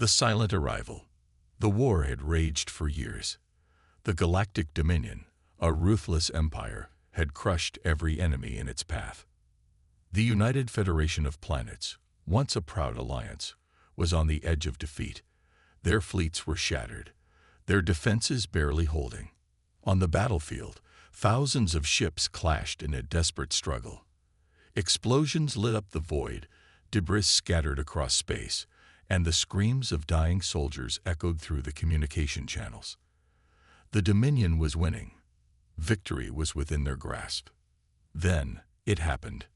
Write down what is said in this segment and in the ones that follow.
The silent arrival. The war had raged for years. The Galactic Dominion, a ruthless empire, had crushed every enemy in its path. The United Federation of Planets, once a proud alliance, was on the edge of defeat. Their fleets were shattered, their defenses barely holding. On the battlefield, thousands of ships clashed in a desperate struggle. Explosions lit up the void, debris scattered across space, and the screams of dying soldiers echoed through the communication channels. The Dominion was winning. Victory was within their grasp. Then, it happened.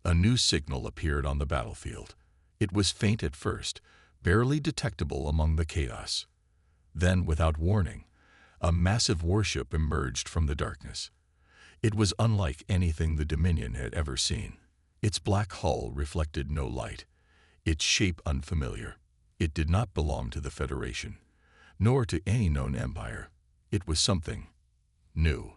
A new signal appeared on the battlefield. It was faint at first, barely detectable among the chaos. Then, without warning, a massive warship emerged from the darkness. It was unlike anything the Dominion had ever seen. Its black hull reflected no light, its shape unfamiliar. It did not belong to the Federation, nor to any known empire. It was something new.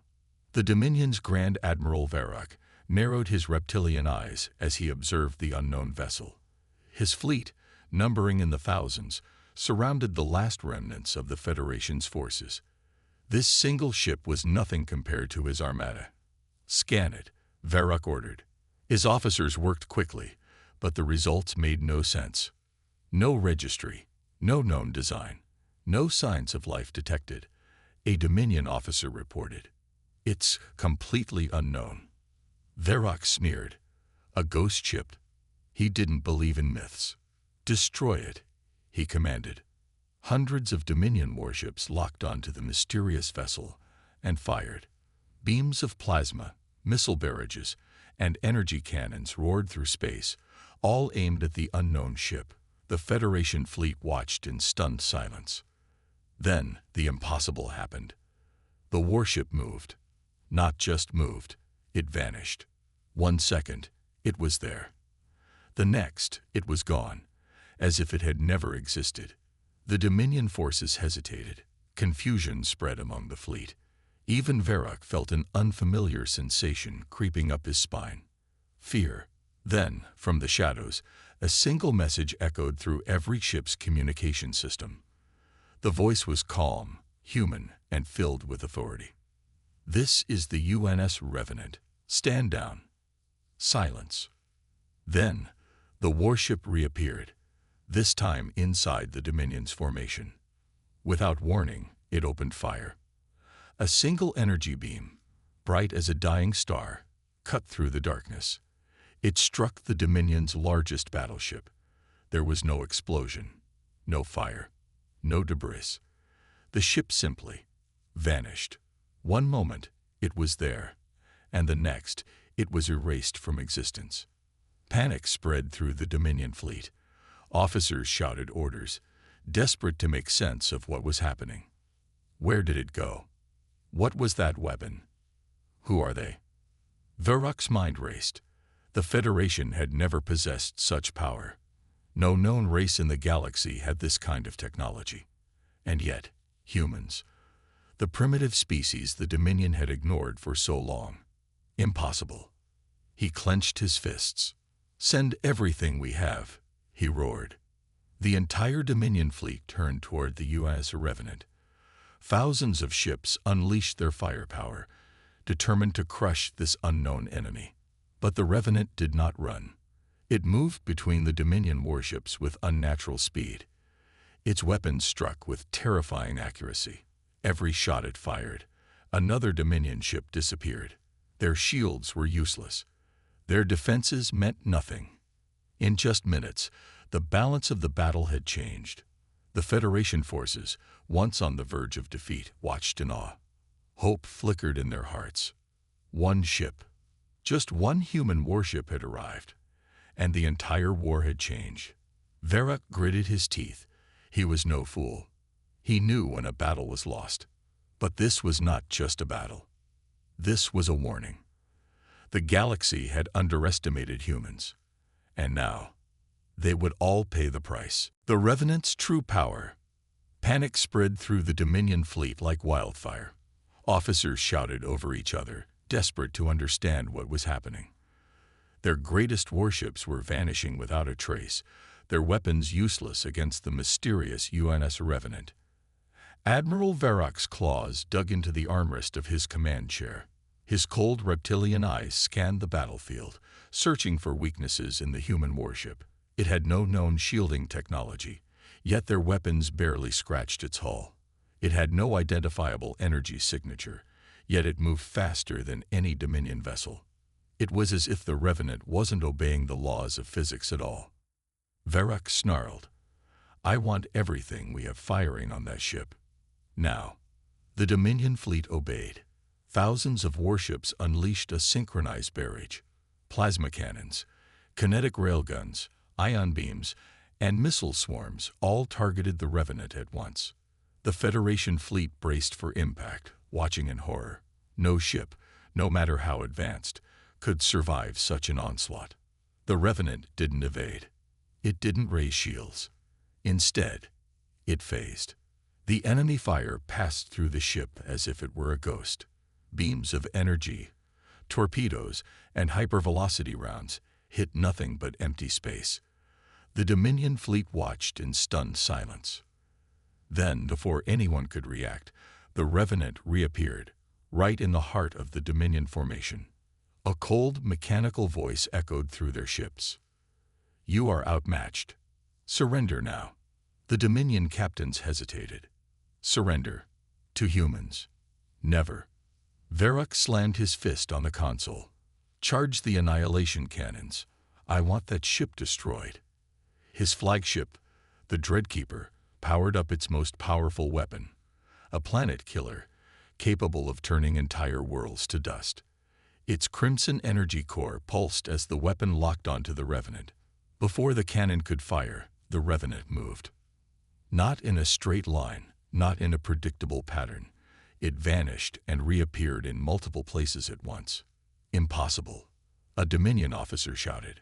The Dominion's Grand Admiral Varrock narrowed his reptilian eyes as he observed the unknown vessel. His fleet, numbering in the thousands, surrounded the last remnants of the Federation's forces. This single ship was nothing compared to his armada. "Scan it," Varrock ordered. His officers worked quickly, but the results made no sense. No registry, no known design, no signs of life detected. A Dominion officer reported. "It's completely unknown." Varrock sneered. A ghost ship? He didn't believe in myths. "Destroy it," he commanded. Hundreds of Dominion warships locked onto the mysterious vessel and fired. Beams of plasma, missile barrages, and energy cannons roared through space, all aimed at the unknown ship. The Federation fleet watched in stunned silence. Then the impossible happened. The warship moved. Not just moved, it vanished. 1 second, it was there. The next, it was gone, as if it had never existed. The Dominion forces hesitated. Confusion spread among the fleet. Even Varrock felt an unfamiliar sensation creeping up his spine. Fear. Then, from the shadows, a single message echoed through every ship's communication system. The voice was calm, human, and filled with authority. "This is the UNS Revenant. Stand down." Silence. Then, the warship reappeared, this time inside the Dominion's formation. Without warning, it opened fire. A single energy beam, bright as a dying star, cut through the darkness. It struck the Dominion's largest battleship. There was no explosion, no fire, no debris. The ship simply vanished. One moment, it was there, and the next, it was erased from existence. Panic spread through the Dominion fleet. Officers shouted orders, desperate to make sense of what was happening. Where did it go? What was that weapon? Who are they? Varrock's mind raced. The Federation had never possessed such power. No known race in the galaxy had this kind of technology. And yet, humans, the primitive species the Dominion had ignored for so long. Impossible. He clenched his fists. "Send everything we have," he roared. The entire Dominion fleet turned toward the UNS Revenant. Thousands of ships unleashed their firepower, determined to crush this unknown enemy. But the Revenant did not run. It moved between the Dominion warships with unnatural speed. Its weapons struck with terrifying accuracy. Every shot it fired, another Dominion ship disappeared. Their shields were useless. Their defenses meant nothing. In just minutes, the balance of the battle had changed. The Federation forces, once on the verge of defeat, watched in awe. Hope flickered in their hearts. One ship, just one human warship had arrived, and the entire war had changed. Varrock gritted his teeth. He was no fool. He knew when a battle was lost. But this was not just a battle. This was a warning. The galaxy had underestimated humans, and now they would all pay the price. The Revenant's true power. Panic spread through the Dominion fleet like wildfire. Officers shouted over each other, desperate to understand what was happening. Their greatest warships were vanishing without a trace. their weapons useless against the mysterious UNS Revenant. Admiral Varrock's claws dug into the armrest of his command chair. His cold reptilian eyes scanned the battlefield, searching for weaknesses in the human warship. It had no known shielding technology, yet their weapons barely scratched its hull. It had no identifiable energy signature, yet it moved faster than any Dominion vessel. It was as if the Revenant wasn't obeying the laws of physics at all. Varrock snarled, "I want everything we have firing on that ship now." The Dominion fleet obeyed. Thousands of warships unleashed a synchronized barrage. Plasma cannons, kinetic railguns, ion beams, and missile swarms all targeted the Revenant at once. The Federation fleet braced for impact, watching in horror. No ship, no matter how advanced, could survive such an onslaught. The Revenant didn't evade. It didn't raise shields. Instead, it phased. The enemy fire passed through the ship as if it were a ghost. Beams of energy, torpedoes, and hypervelocity rounds hit nothing but empty space. The Dominion fleet watched in stunned silence. Then, before anyone could react, the Revenant reappeared, right in the heart of the Dominion formation. A cold, mechanical voice echoed through their ships. "You are outmatched. Surrender now." The Dominion captains hesitated. Surrender? To humans? Never. Varrock slammed his fist on the console. "Charge the annihilation cannons. I want that ship destroyed." His flagship, the Dreadkeeper, powered up its most powerful weapon, a planet killer capable of turning entire worlds to dust. Its crimson energy core pulsed as the weapon locked onto the Revenant. Before the cannon could fire, the Revenant moved. Not in a straight line, not in a predictable pattern. It vanished and reappeared in multiple places at once. "Impossible," a Dominion officer shouted.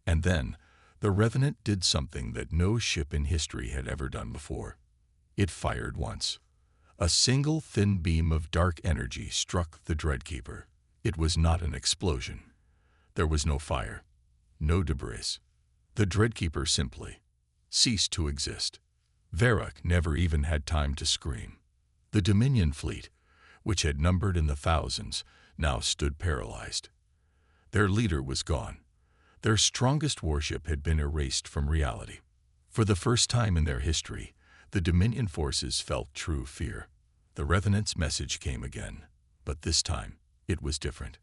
And then, the Revenant did something that no ship in history had ever done before. It fired once. A single thin beam of dark energy struck the Dreadkeeper. It was not an explosion. There was no fire, no debris. The Dreadkeeper simply ceased to exist. Varrock never even had time to scream. The Dominion fleet, which had numbered in the thousands, now stood paralyzed. Their leader was gone. Their strongest warship had been erased from reality. For the first time in their history, the Dominion forces felt true fear. The Revenant's message came again, but this time it was different.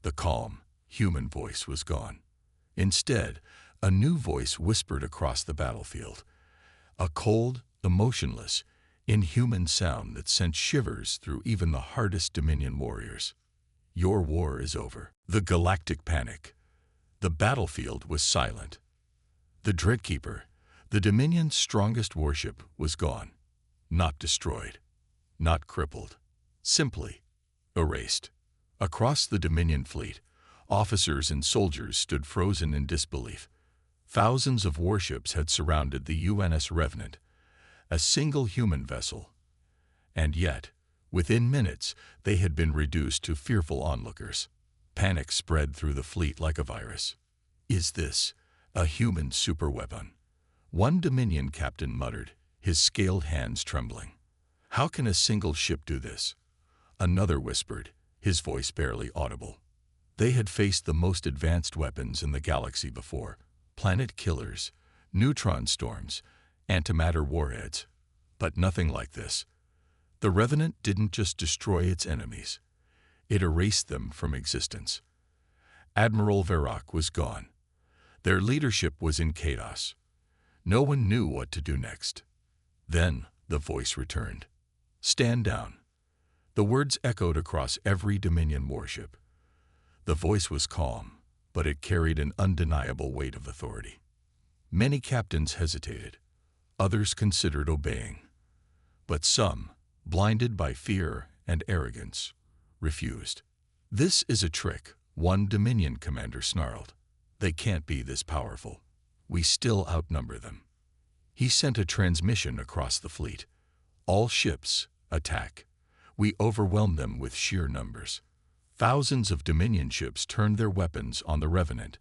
The calm, human voice was gone. Instead, a new voice whispered across the battlefield, a cold, emotionless, inhuman sound that sent shivers through even the hardest Dominion warriors. "Your war is over." The galactic panic. The battlefield was silent. The Dreadkeeper, the Dominion's strongest warship, was gone. Not destroyed, not crippled, simply erased. Across the Dominion fleet, officers and soldiers stood frozen in disbelief. Thousands of warships had surrounded the UNS Revenant, a single human vessel. And yet, within minutes, they had been reduced to fearful onlookers. Panic spread through the fleet like a virus. "Is this a human superweapon?" One Dominion captain muttered, his scaled hands trembling. "How can a single ship do this?" Another whispered, his voice barely audible. They had faced the most advanced weapons in the galaxy before: planet killers, neutron storms, antimatter warheads. But nothing like this. The Revenant didn't just destroy its enemies. It erased them from existence. Admiral Varrock was gone. Their leadership was in chaos. No one knew what to do next. Then the voice returned. "Stand down." The words echoed across every Dominion warship. The voice was calm, but it carried an undeniable weight of authority. Many captains hesitated. Others considered obeying. But some, blinded by fear and arrogance, refused. "This is a trick," one Dominion commander snarled. "They can't be this powerful. We still outnumber them." He sent a transmission across the fleet. "All ships, attack. We overwhelm them with sheer numbers." Thousands of Dominion ships turned their weapons on the Revenant.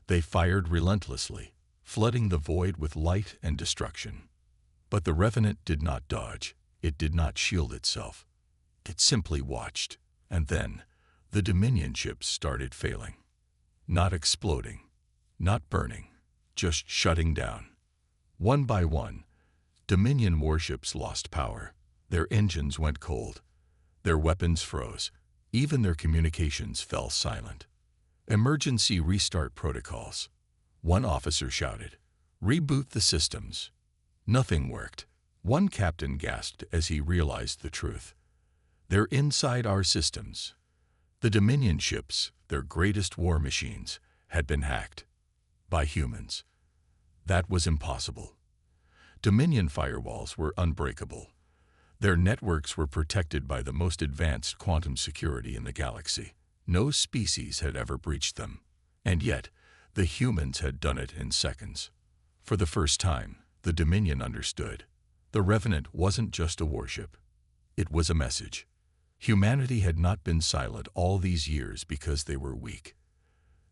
They fired relentlessly, flooding the void with light and destruction. But the Revenant did not dodge. It did not shield itself. It simply watched. And then, the Dominion ships started failing. Not exploding, not burning, just shutting down. One by one, Dominion warships lost power. Their engines went cold. Their weapons froze. Even their communications fell silent. Emergency restart protocols. One officer shouted, "Reboot the systems." Nothing worked. One captain gasped as he realized the truth. They're inside our systems. The Dominion ships, their greatest war machines, had been hacked. By humans. That was impossible. Dominion firewalls were unbreakable. Their networks were protected by the most advanced quantum security in the galaxy. No species had ever breached them. And yet, the humans had done it in seconds. For the first time, the Dominion understood. The Revenant wasn't just a warship. It was a message. Humanity had not been silent all these years because they were weak.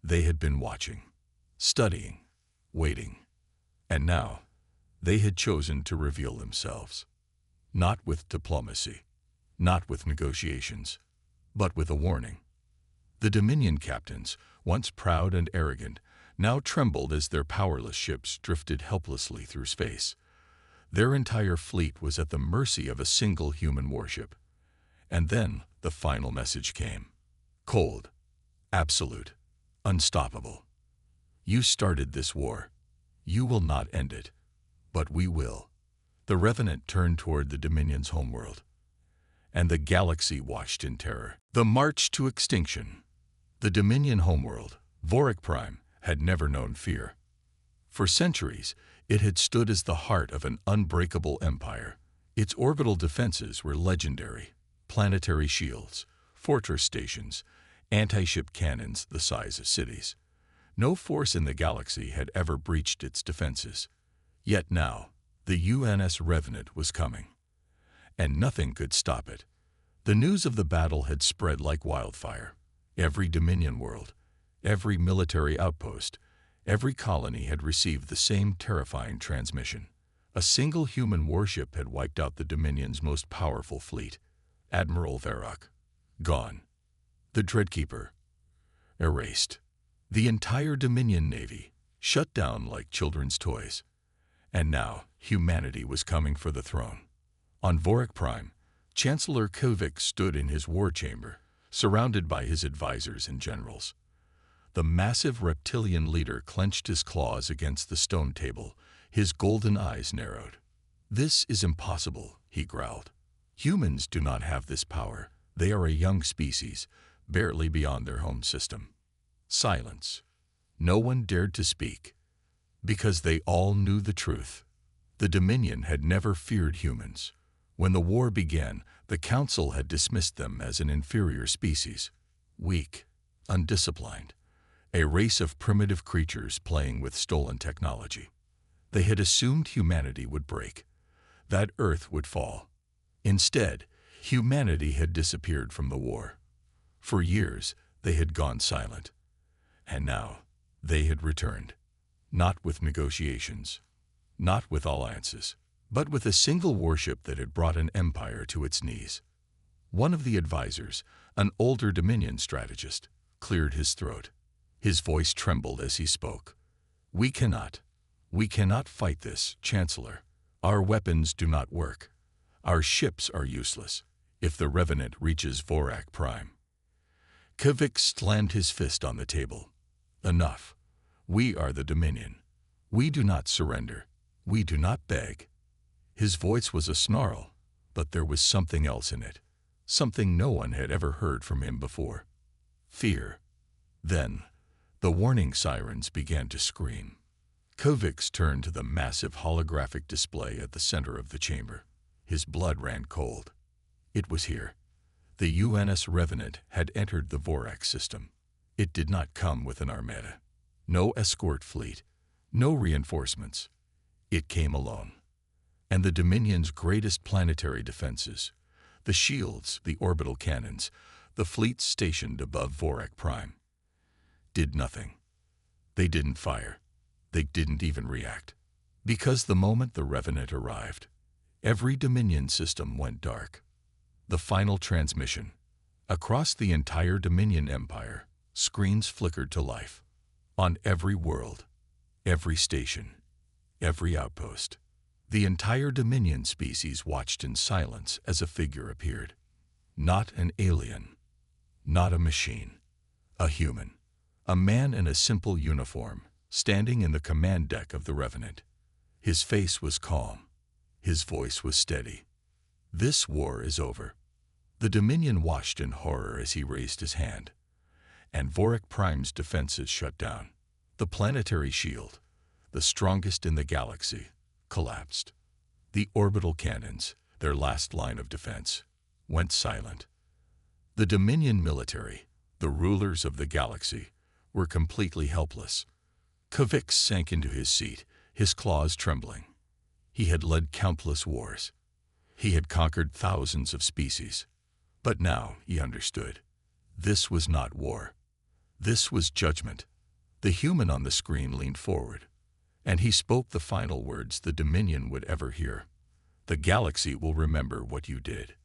They had been watching, studying, waiting. And now, they had chosen to reveal themselves. Not with diplomacy, not with negotiations, but with a warning. The Dominion captains, once proud and arrogant, now trembled as their powerless ships drifted helplessly through space. Their entire fleet was at the mercy of a single human warship. And then the final message came. Cold, absolute, unstoppable. You started this war. You will not end it. But we will. The Revenant turned toward the Dominion's homeworld. And the galaxy watched in terror. The march to extinction. The Dominion homeworld, Vorik Prime, had never known fear. For centuries, it had stood as the heart of an unbreakable empire. Its orbital defenses were legendary. Planetary shields, fortress stations, anti-ship cannons the size of cities. No force in the galaxy had ever breached its defenses. Yet now, the UNS Revenant was coming. And nothing could stop it. The news of the battle had spread like wildfire. Every Dominion world, every military outpost, every colony had received the same terrifying transmission. A single human warship had wiped out the Dominion's most powerful fleet. Admiral Varrock, gone. The Dreadkeeper, erased. The entire Dominion Navy, shut down like children's toys. And now, humanity was coming for the throne. On Vorik Prime, Chancellor Kovic stood in his war chamber, surrounded by his advisors and generals. The massive reptilian leader clenched his claws against the stone table, his golden eyes narrowed. "This is impossible," he growled. "Humans do not have this power. They are a young species, barely beyond their home system." Silence. No one dared to speak, because they all knew the truth. The Dominion had never feared humans. When the war began, the Council had dismissed them as an inferior species, weak, undisciplined, a race of primitive creatures playing with stolen technology. They had assumed humanity would break, that Earth would fall. Instead, humanity had disappeared from the war. For years, they had gone silent. And now, they had returned. Not with negotiations, not with alliances, but with a single warship that had brought an empire to its knees. One of the advisors, an older Dominion strategist, cleared his throat. His voice trembled as he spoke. We cannot fight this, Chancellor. Our weapons do not work. Our ships are useless if the Revenant reaches Vorik Prime." Kovic slammed his fist on the table. "Enough. We are the Dominion. We do not surrender. We do not beg." His voice was a snarl, but there was something else in it, something no one had ever heard from him before. Fear. Then, the warning sirens began to scream. Kovic turned to the massive holographic display at the center of the chamber. His blood ran cold. It was here. The UNS Revenant had entered the Vorik system. It did not come with an armada. No escort fleet. No reinforcements. It came alone. And the Dominion's greatest planetary defenses, the shields, the orbital cannons, the fleets stationed above Vorik Prime, did nothing. They didn't fire. They didn't even react. Because the moment the Revenant arrived, every Dominion system went dark. The final transmission. Across the entire Dominion Empire, screens flickered to life. On every world, every station, every outpost. The entire Dominion species watched in silence as a figure appeared. Not an alien, not a machine, a human. A man in a simple uniform, standing in the command deck of the Revenant. His face was calm. His voice was steady. This war is over. The Dominion watched in horror as he raised his hand. And Vorik Prime's defenses shut down. The planetary shield, the strongest in the galaxy, collapsed. The orbital cannons, their last line of defense, went silent. The Dominion military, the rulers of the galaxy, were completely helpless. Kavix sank into his seat, his claws trembling. He had led countless wars. He had conquered thousands of species. But now he understood. This was not war. This was judgment. The human on the screen leaned forward, and he spoke the final words the Dominion would ever hear. The galaxy will remember what you did,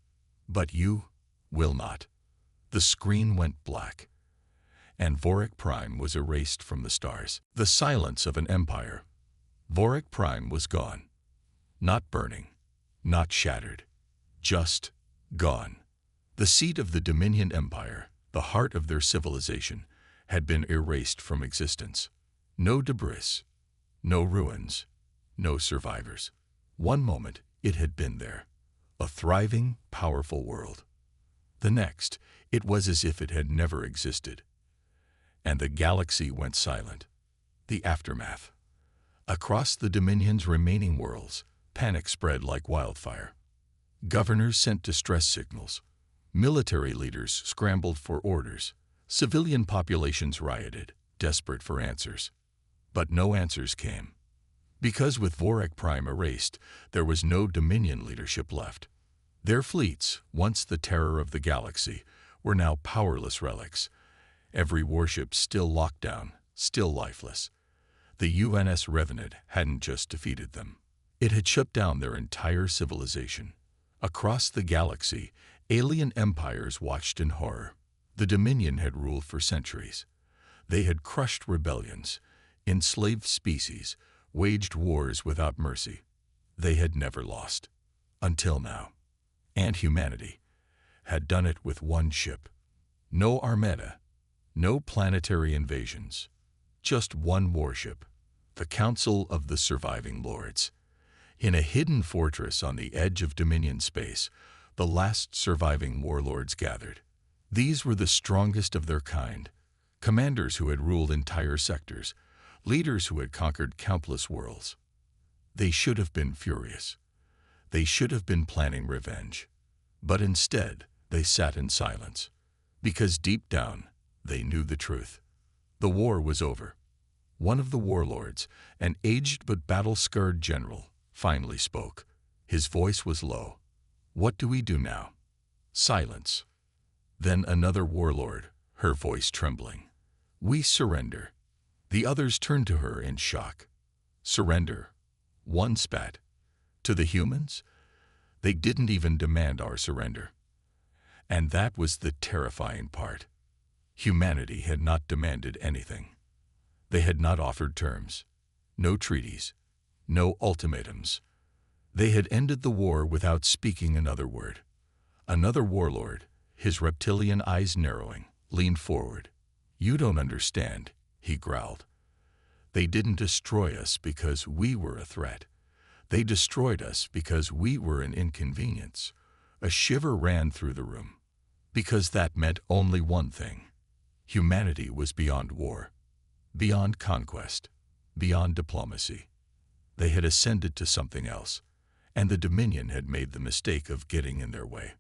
but you will not. The screen went black, and Vorik Prime was erased from the stars. The silence of an empire. Vorik Prime was gone. Not burning, not shattered, just gone. The seat of the Dominion Empire, the heart of their civilization, had been erased from existence. No debris, no ruins, no survivors. One moment, it had been there, a thriving, powerful world. The next, it was as if it had never existed. And the galaxy went silent. The aftermath. Across the Dominion's remaining worlds, panic spread like wildfire. Governors sent distress signals. Military leaders scrambled for orders. Civilian populations rioted, desperate for answers. But no answers came. Because with Vorik Prime erased, there was no Dominion leadership left. Their fleets, once the terror of the galaxy, were now powerless relics. Every warship still locked down, still lifeless. The UNS Revenant hadn't just defeated them. It had shut down their entire civilization. Across the galaxy, alien empires watched in horror. The Dominion had ruled for centuries. They had crushed rebellions, enslaved species, waged wars without mercy. They had never lost. Until now. And humanity had done it with one ship. No armada, no planetary invasions. Just one warship, the Council of the Surviving Lords. In a hidden fortress on the edge of Dominion space, the last surviving warlords gathered. These were the strongest of their kind, commanders who had ruled entire sectors, leaders who had conquered countless worlds. They should have been furious. They should have been planning revenge. But instead, they sat in silence, because deep down, they knew the truth. The war was over. One of the warlords, an aged but battle-scarred general, finally spoke. His voice was low. "What do we do now?" Silence. Then another warlord, her voice trembling. "We surrender." The others turned to her in shock. "Surrender?" One spat. "To the humans? They didn't even demand our surrender." And that was the terrifying part. Humanity had not demanded anything. They had not offered terms. No treaties. No ultimatums. They had ended the war without speaking another word. Another warlord, his reptilian eyes narrowing, leaned forward. "You don't understand," he growled. "They didn't destroy us because we were a threat. They destroyed us because we were an inconvenience." A shiver ran through the room. Because that meant only one thing. Humanity was beyond war, beyond conquest, beyond diplomacy. They had ascended to something else, and the Dominion had made the mistake of getting in their way.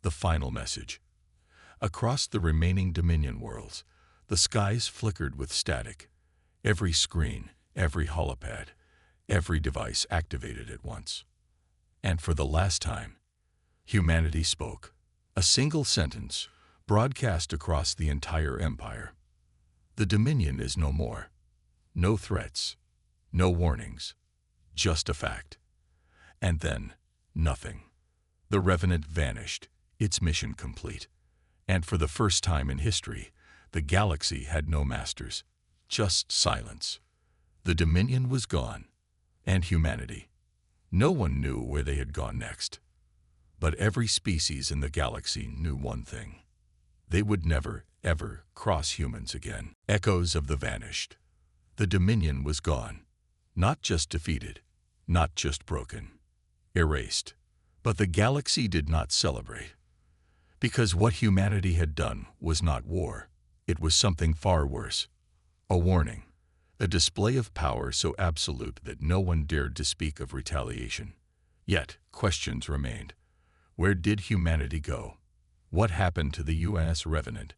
The final message. Across the remaining Dominion worlds, the skies flickered with static. Every screen, every holopad, every device activated at once. And for the last time, humanity spoke. A single sentence, broadcast across the entire empire. "The Dominion is no more. No threats, no warnings, just a fact. And then, nothing. The Revenant vanished, its mission complete. And for the first time in history, the galaxy had no masters, just silence. The Dominion was gone, and humanity. No one knew where they had gone next. But every species in the galaxy knew one thing. They would never, ever cross humans again. Echoes of the vanished. The Dominion was gone. Not just defeated, not just broken, erased. But the galaxy did not celebrate. Because what humanity had done was not war. It was something far worse. A warning. A display of power so absolute that no one dared to speak of retaliation. Yet, questions remained. Where did humanity go? What happened to the UNS Revenant?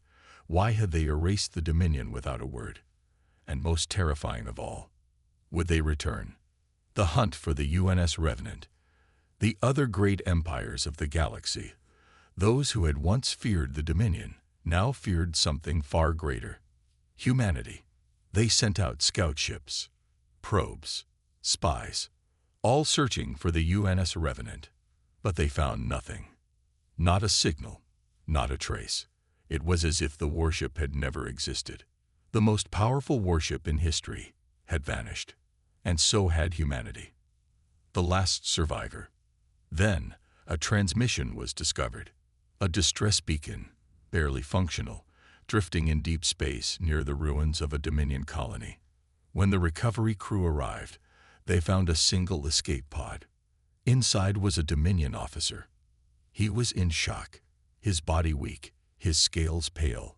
Why had they erased the Dominion without a word? And most terrifying of all, would they return? The hunt for the UNS Revenant. The other great empires of the galaxy, those who had once feared the Dominion, now feared something far greater. Humanity. They sent out scout ships, probes, spies, all searching for the UNS Revenant. But they found nothing. Not a signal, not a trace. It was as if the warship had never existed. The most powerful warship in history had vanished, and so had humanity. The last survivor. Then, a transmission was discovered. A distress beacon, barely functional, drifting in deep space near the ruins of a Dominion colony. When the recovery crew arrived, they found a single escape pod. Inside was a Dominion officer. He was in shock, his body weak, his scales pale.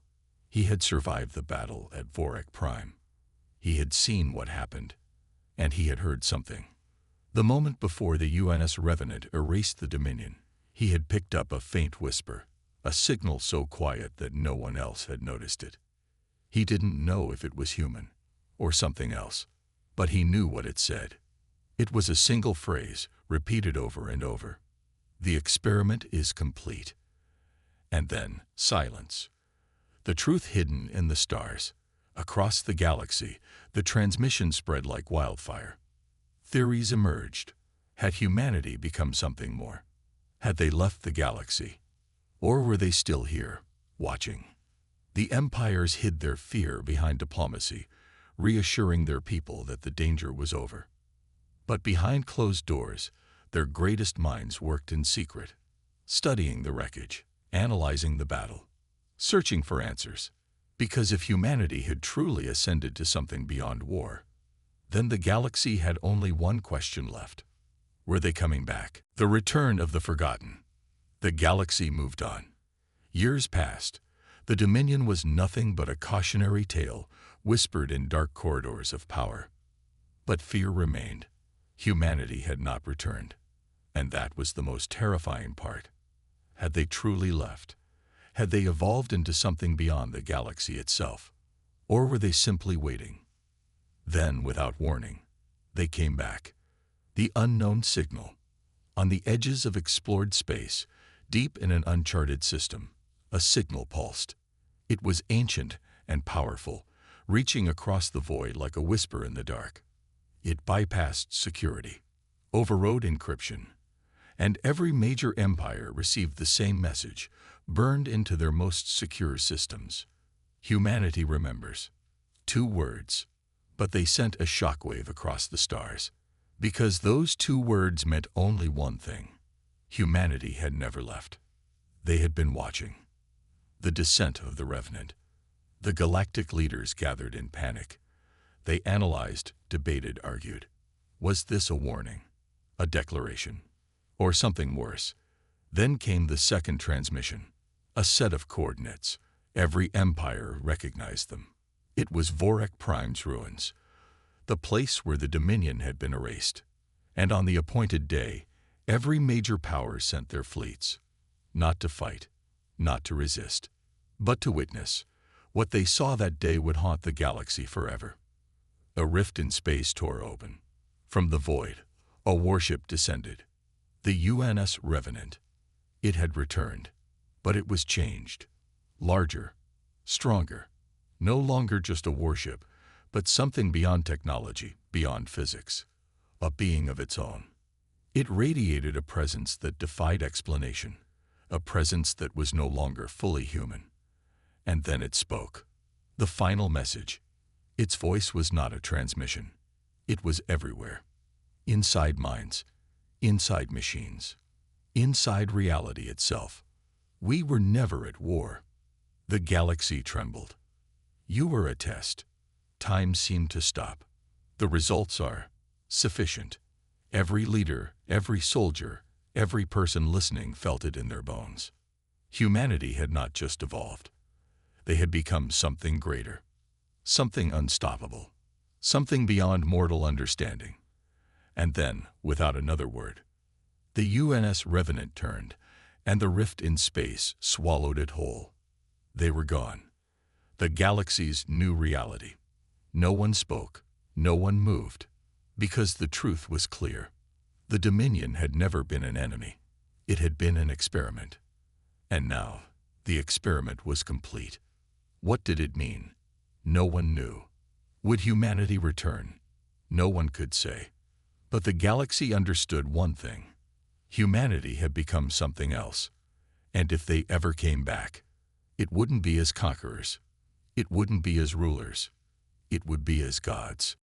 He had survived the battle at Vorak Prime. He had seen what happened, and he had heard something. The moment before the UNS Revenant erased the Dominion, he had picked up a faint whisper, a signal so quiet that no one else had noticed it. He didn't know if it was human or something else, but he knew what it said. It was a single phrase, repeated over and over. The experiment is complete. And then, silence. The truth hidden in the stars. Across the galaxy, the transmission spread like wildfire. Theories emerged. Had humanity become something more? Had they left the galaxy? Or were they still here, watching? The empires hid their fear behind diplomacy, reassuring their people that the danger was over. But behind closed doors, their greatest minds worked in secret, studying the wreckage, analyzing the battle, searching for answers. Because if humanity had truly ascended to something beyond war, then the galaxy had only one question left. Were they coming back? The return of the forgotten. The galaxy moved on. Years passed. The Dominion was nothing but a cautionary tale whispered in dark corridors of power. But fear remained. Humanity had not returned. And that was the most terrifying part. Had they truly left? Had they evolved into something beyond the galaxy itself? Or were they simply waiting? Then, without warning, they came back. The unknown signal. On the edges of explored space, deep in an uncharted system, a signal pulsed. It was ancient and powerful, reaching across the void like a whisper in the dark. It bypassed security, overrode encryption, and every major empire received the same message, burned into their most secure systems. Humanity remembers. 2 words, but they sent a shockwave across the stars. Because those 2 words meant only one thing. Humanity had never left. They had been watching. The descent of the Revenant. The galactic leaders gathered in panic. They analyzed, debated, argued. Was this a warning? A declaration? Or something worse? Then came the second transmission. A set of coordinates. Every empire recognized them. It was Vorak Prime's ruins, the place where the Dominion had been erased. And on the appointed day, every major power sent their fleets, not to fight, not to resist, but to witness. What they saw that day would haunt the galaxy forever. A rift in space tore open. From the void, a warship descended. The UNS Revenant. It had returned, but it was changed. Larger, stronger, no longer just a warship, but something beyond technology, beyond physics, a being of its own. It radiated a presence that defied explanation, a presence that was no longer fully human. And then it spoke. The final message. Its voice was not a transmission. It was everywhere. Inside minds, inside machines, inside reality itself. We were never at war. The galaxy trembled. You were a test. Time seemed to stop. The results are sufficient. Every leader, every soldier, every person listening felt it in their bones. Humanity had not just evolved. They had become something greater, something unstoppable, something beyond mortal understanding. And then, without another word, the UNS Revenant turned, and the rift in space swallowed it whole. They were gone. The galaxy's new reality. No one spoke, no one moved, because the truth was clear. The Dominion had never been an enemy. It had been an experiment. And now, the experiment was complete. What did it mean? No one knew. Would humanity return? No one could say. But the galaxy understood one thing. Humanity had become something else. And if they ever came back, it wouldn't be as conquerors. It wouldn't be as rulers. It would be as gods.